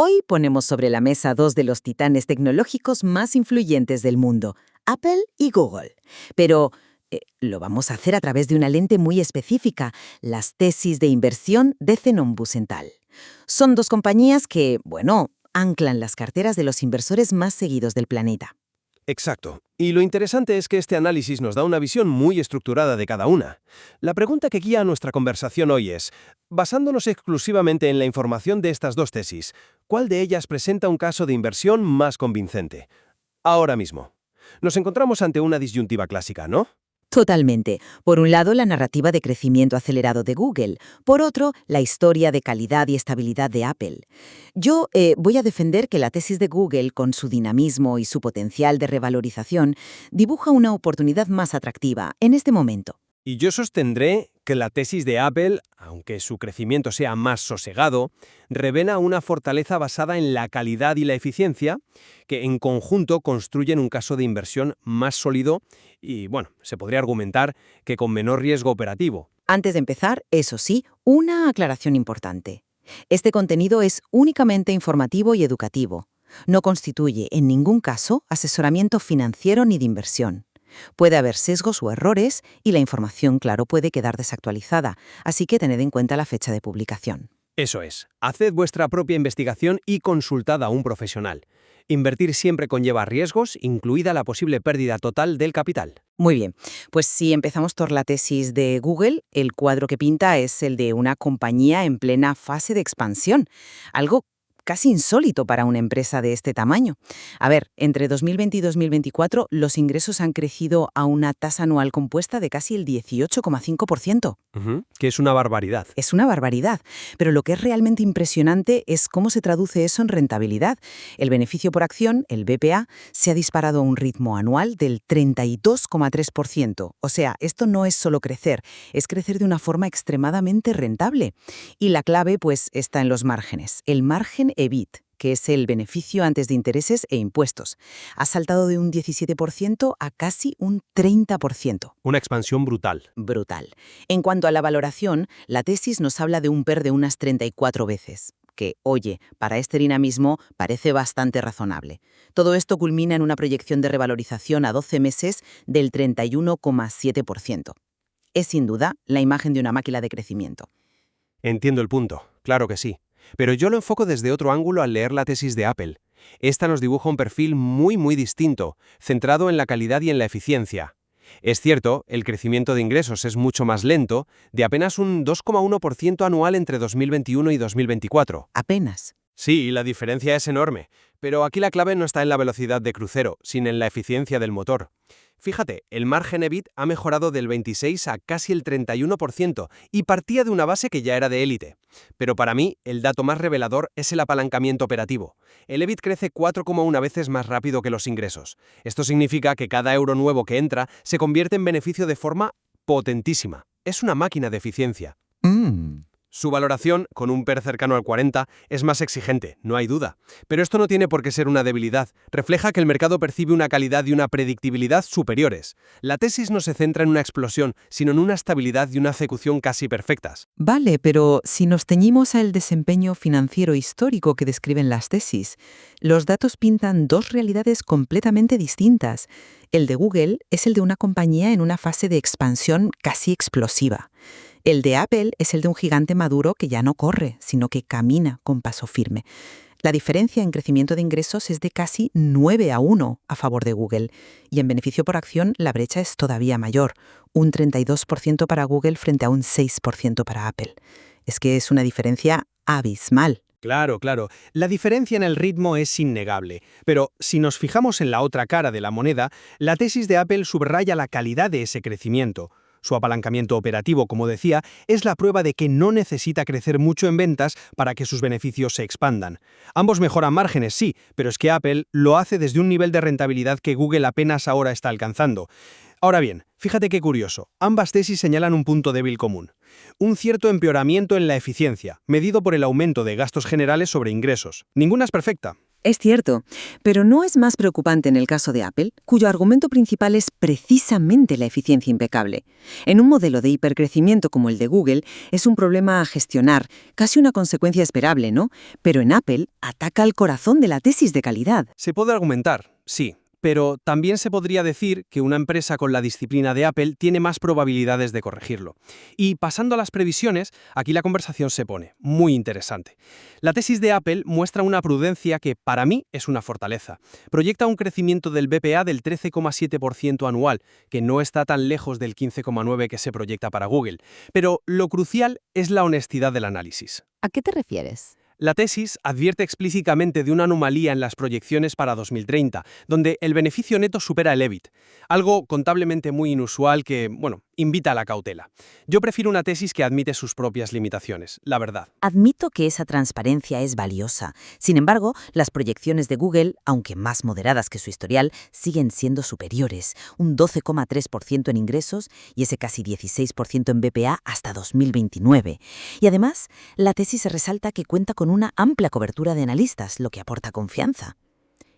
Hoy ponemos sobre la mesa dos de los titanes tecnológicos más influyentes del mundo, Apple y Google. Pero lo vamos a hacer a través de una lente muy específica, las tesis de inversión de Zenon Busenthal. Son dos compañías que, anclan las carteras de los inversores más seguidos del planeta. Exacto. Y lo interesante es que este análisis nos da una visión muy estructurada de cada una. La pregunta que guía nuestra conversación hoy es, basándonos exclusivamente en la información de estas dos tesis, ¿cuál de ellas presenta un caso de inversión más convincente? Ahora mismo. Nos encontramos ante una disyuntiva clásica, ¿no? Totalmente. Por un lado, la narrativa de crecimiento acelerado de Google. Por otro, la historia de calidad y estabilidad de Apple. Yo voy a defender que la tesis de Google, con su dinamismo y su potencial de revalorización, dibuja una oportunidad más atractiva en este momento. Y yo sostendré que la tesis de Apple, aunque su crecimiento sea más sosegado, revela una fortaleza basada en la calidad y la eficiencia, que en conjunto construyen un caso de inversión más sólido y, se podría argumentar que con menor riesgo operativo. Antes de empezar, eso sí, una aclaración importante. Este contenido es únicamente informativo y educativo. No constituye, en ningún caso, asesoramiento financiero ni de inversión. Puede haber sesgos o errores y la información, claro, puede quedar desactualizada, así que tened en cuenta la fecha de publicación. Eso es, haced vuestra propia investigación y consultad a un profesional. Invertir siempre conlleva riesgos, incluida la posible pérdida total del capital. Muy bien, pues si empezamos por la tesis de Google, el cuadro que pinta es el de una compañía en plena fase de expansión, algo casi insólito para una empresa de este tamaño. A ver, entre 2020 y 2024 los ingresos han crecido a una tasa anual compuesta de casi el 18,5%. Que es una barbaridad. Es una barbaridad, pero lo que es realmente impresionante es cómo se traduce eso en rentabilidad. El beneficio por acción, el BPA, se ha disparado a un ritmo anual del 32,3%. O sea, esto no es solo crecer, es crecer de una forma extremadamente rentable. Y la clave, pues, está en los márgenes. El margen EBIT, que es el beneficio antes de intereses e impuestos, ha saltado de un 17% a casi un 30%. Una expansión brutal. Brutal. En cuanto a la valoración, la tesis nos habla de un PER de unas 34 veces, que, oye, para este dinamismo parece bastante razonable. Todo esto culmina en una proyección de revalorización a 12 meses del 31,7%. Es sin duda la imagen de una máquina de crecimiento. Entiendo el punto, claro que sí. Pero yo lo enfoco desde otro ángulo al leer la tesis de Apple. Esta nos dibuja un perfil muy distinto, centrado en la calidad y en la eficiencia. Es cierto, el crecimiento de ingresos es mucho más lento, de apenas un 2,1% anual entre 2021 y 2024. Apenas. Sí, la diferencia es enorme, pero aquí la clave no está en la velocidad de crucero, sino en la eficiencia del motor. Fíjate, el margen EBIT ha mejorado del 26 a casi el 31% y partía de una base que ya era de élite. Pero para mí, el dato más revelador es el apalancamiento operativo. El EBIT crece 4,1 veces más rápido que los ingresos. Esto significa que cada euro nuevo que entra se convierte en beneficio de forma potentísima. Es una máquina de eficiencia. Su valoración, con un PER cercano al 40, es más exigente, no hay duda. Pero esto no tiene por qué ser una debilidad. Refleja que el mercado percibe una calidad y una predictibilidad superiores. La tesis no se centra en una explosión, sino en una estabilidad y una ejecución casi perfectas. Vale, pero si nos ceñimos al desempeño financiero histórico que describen las tesis, los datos pintan dos realidades completamente distintas. El de Google es el de una compañía en una fase de expansión casi explosiva. El de Apple es el de un gigante maduro que ya no corre, sino que camina con paso firme. La diferencia en crecimiento de ingresos es de casi 9-1 a favor de Google, y en beneficio por acción la brecha es todavía mayor, un 32% para Google frente a un 6% para Apple. Es que es una diferencia abismal. Claro. La diferencia en el ritmo es innegable. Pero si nos fijamos en la otra cara de la moneda, la tesis de Apple subraya la calidad de ese crecimiento. Su apalancamiento operativo, como decía, es la prueba de que no necesita crecer mucho en ventas para que sus beneficios se expandan. Ambos mejoran márgenes, sí, pero es que Apple lo hace desde un nivel de rentabilidad que Google apenas ahora está alcanzando. Ahora bien, fíjate qué curioso, ambas tesis señalan un punto débil común. Un cierto empeoramiento en la eficiencia, medido por el aumento de gastos generales sobre ingresos. Ninguna es perfecta. Es cierto, pero no es más preocupante en el caso de Apple, cuyo argumento principal es precisamente la eficiencia impecable. En un modelo de hipercrecimiento como el de Google, es un problema a gestionar, casi una consecuencia esperable, ¿no? Pero en Apple ataca al corazón de la tesis de calidad. Se puede argumentar, sí, pero también se podría decir que una empresa con la disciplina de Apple tiene más probabilidades de corregirlo. Y pasando a las previsiones, aquí la conversación se pone muy interesante. La tesis de Apple muestra una prudencia que para mí es una fortaleza. Proyecta un crecimiento del BPA del 13,7% anual, que no está tan lejos del 15,9% que se proyecta para Google. Pero lo crucial es la honestidad del análisis. ¿A qué te refieres? La tesis advierte explícitamente de una anomalía en las proyecciones para 2030, donde el beneficio neto supera el EBIT, algo contablemente muy inusual que, invita a la cautela. Yo prefiero una tesis que admite sus propias limitaciones, la verdad. Admito que esa transparencia es valiosa. Sin embargo, las proyecciones de Google, aunque más moderadas que su historial, siguen siendo superiores, un 12,3% en ingresos y ese casi 16% en BPA hasta 2029. Y además, la tesis resalta que cuenta con una amplia cobertura de analistas, lo que aporta confianza.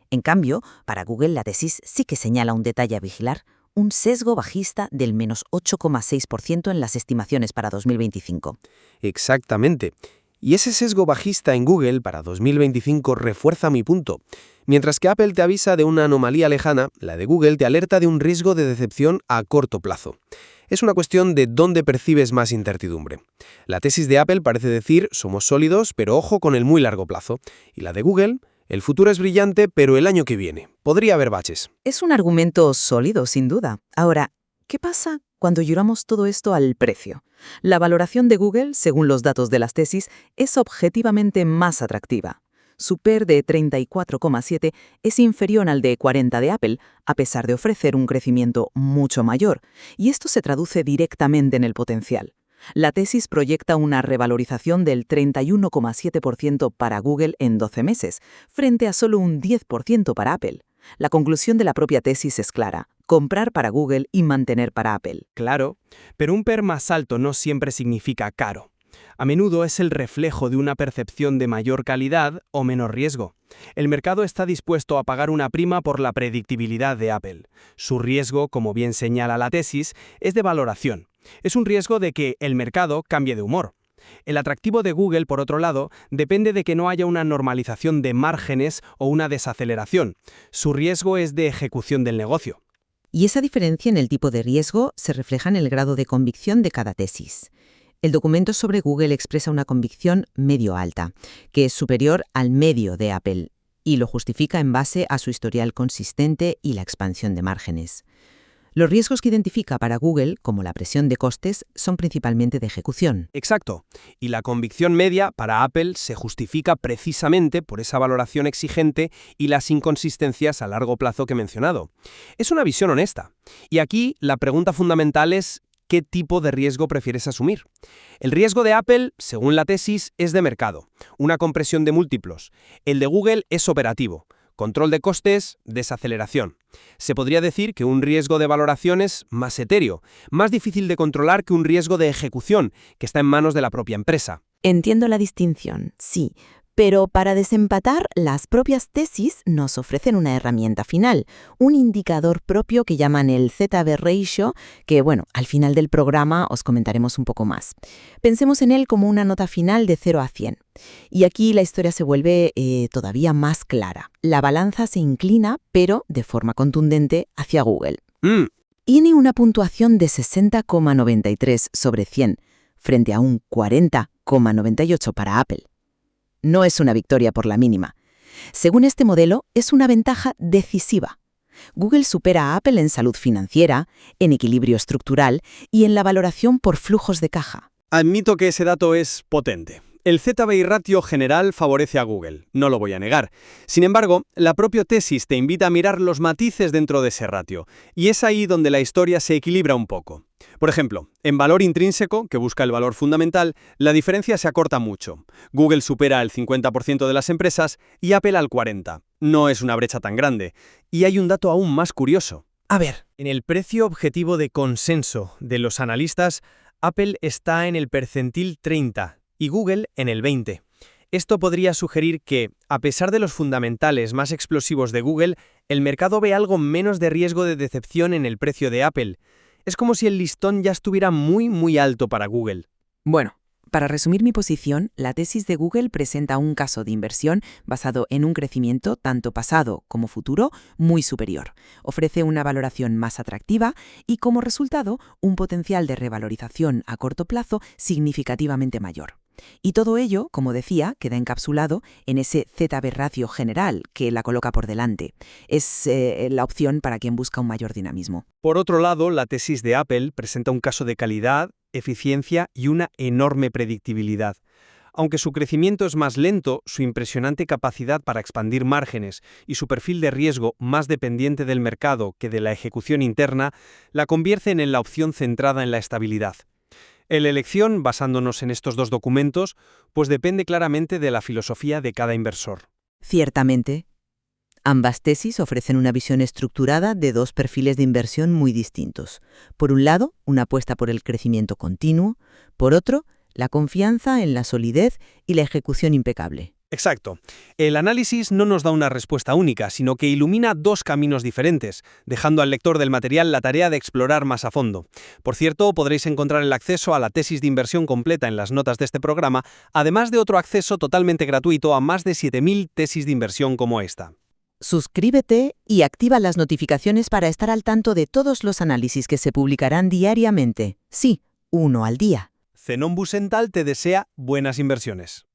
En cambio, para Google la tesis sí que señala un detalle a vigilar: un sesgo bajista del menos 8,6% en las estimaciones para 2025. Exactamente. Y ese sesgo bajista en Google para 2025 refuerza mi punto. Mientras que Apple te avisa de una anomalía lejana, la de Google te alerta de un riesgo de decepción a corto plazo. Es una cuestión de dónde percibes más incertidumbre. La tesis de Apple parece decir: somos sólidos, pero ojo con el muy largo plazo. Y la de Google: el futuro es brillante, pero el año que viene podría haber baches. Es un argumento sólido, sin duda. Ahora, ¿qué pasa cuando llevamos todo esto al precio? La valoración de Google, según los datos de las tesis, es objetivamente más atractiva. Su PER de 34,7 es inferior al de 40 de Apple, a pesar de ofrecer un crecimiento mucho mayor, y esto se traduce directamente en el potencial. La tesis proyecta una revalorización del 31,7% para Google en 12 meses, frente a solo un 10% para Apple. La conclusión de la propia tesis es clara: comprar para Google y mantener para Apple. Claro, pero un PER más alto no siempre significa caro. A menudo es el reflejo de una percepción de mayor calidad o menor riesgo. El mercado está dispuesto a pagar una prima por la predictibilidad de Apple. Su riesgo, como bien señala la tesis, es de valoración. Es un riesgo de que el mercado cambie de humor. El atractivo de Google, por otro lado, depende de que no haya una normalización de márgenes o una desaceleración. Su riesgo es de ejecución del negocio. Y esa diferencia en el tipo de riesgo se refleja en el grado de convicción de cada tesis. El documento sobre Google expresa una convicción medio-alta, que es superior al medio de Apple, y lo justifica en base a su historial consistente y la expansión de márgenes. Los riesgos que identifica para Google, como la presión de costes, son principalmente de ejecución. Exacto. Y la convicción media para Apple se justifica precisamente por esa valoración exigente y las inconsistencias a largo plazo que he mencionado. Es una visión honesta. Y aquí la pregunta fundamental es: ¿qué tipo de riesgo prefieres asumir? El riesgo de Apple, según la tesis, es de mercado, una compresión de múltiplos. El de Google es operativo: control de costes, desaceleración. Se podría decir que un riesgo de valoración es más etéreo, más difícil de controlar que un riesgo de ejecución, que está en manos de la propia empresa. Entiendo la distinción, sí, pero para desempatar, las propias tesis nos ofrecen una herramienta final, un indicador propio que llaman el ZB Ratio, que al final del programa os comentaremos un poco más. Pensemos en él como una nota final de 0 a 100. Y aquí la historia se vuelve todavía más clara. La balanza se inclina, pero de forma contundente, hacia Google. Tiene una puntuación de 60,93 sobre 100, frente a un 40,98 para Apple. No es una victoria por la mínima. Según este modelo, es una ventaja decisiva. Google supera a Apple en salud financiera, en equilibrio estructural y en la valoración por flujos de caja. Admito que ese dato es potente. El ZBI ratio general favorece a Google, no lo voy a negar. Sin embargo, la propia tesis te invita a mirar los matices dentro de ese ratio, y es ahí donde la historia se equilibra un poco. Por ejemplo, en valor intrínseco, que busca el valor fundamental, la diferencia se acorta mucho. Google supera al 50% de las empresas y Apple al 40%. No es una brecha tan grande. Y hay un dato aún más curioso. A ver, en el precio objetivo de consenso de los analistas, Apple está en el percentil 30 y Google en el 20. Esto podría sugerir que, a pesar de los fundamentales más explosivos de Google, el mercado ve algo menos de riesgo de decepción en el precio de Apple. Es como si el listón ya estuviera muy alto para Google. Bueno, para resumir mi posición, la tesis de Google presenta un caso de inversión basado en un crecimiento tanto pasado como futuro muy superior. Ofrece una valoración más atractiva y, como resultado, un potencial de revalorización a corto plazo significativamente mayor. Y todo ello, como decía, queda encapsulado en ese ZB ratio general que la coloca por delante. Es la opción para quien busca un mayor dinamismo. Por otro lado, la tesis de Apple presenta un caso de calidad, eficiencia y una enorme predictibilidad. Aunque su crecimiento es más lento, su impresionante capacidad para expandir márgenes y su perfil de riesgo más dependiente del mercado que de la ejecución interna, la convierten en la opción centrada en la estabilidad. La elección, basándonos en estos dos documentos, pues depende claramente de la filosofía de cada inversor. Ciertamente, ambas tesis ofrecen una visión estructurada de dos perfiles de inversión muy distintos. Por un lado, una apuesta por el crecimiento continuo, por otro, la confianza en la solidez y la ejecución impecable. Exacto. El análisis no nos da una respuesta única, sino que ilumina dos caminos diferentes, dejando al lector del material la tarea de explorar más a fondo. Por cierto, podréis encontrar el acceso a la tesis de inversión completa en las notas de este programa, además de otro acceso totalmente gratuito a más de 7.000 tesis de inversión como esta. Suscríbete y activa las notificaciones para estar al tanto de todos los análisis que se publicarán diariamente. Sí, uno al día. Zenón Busental te desea buenas inversiones.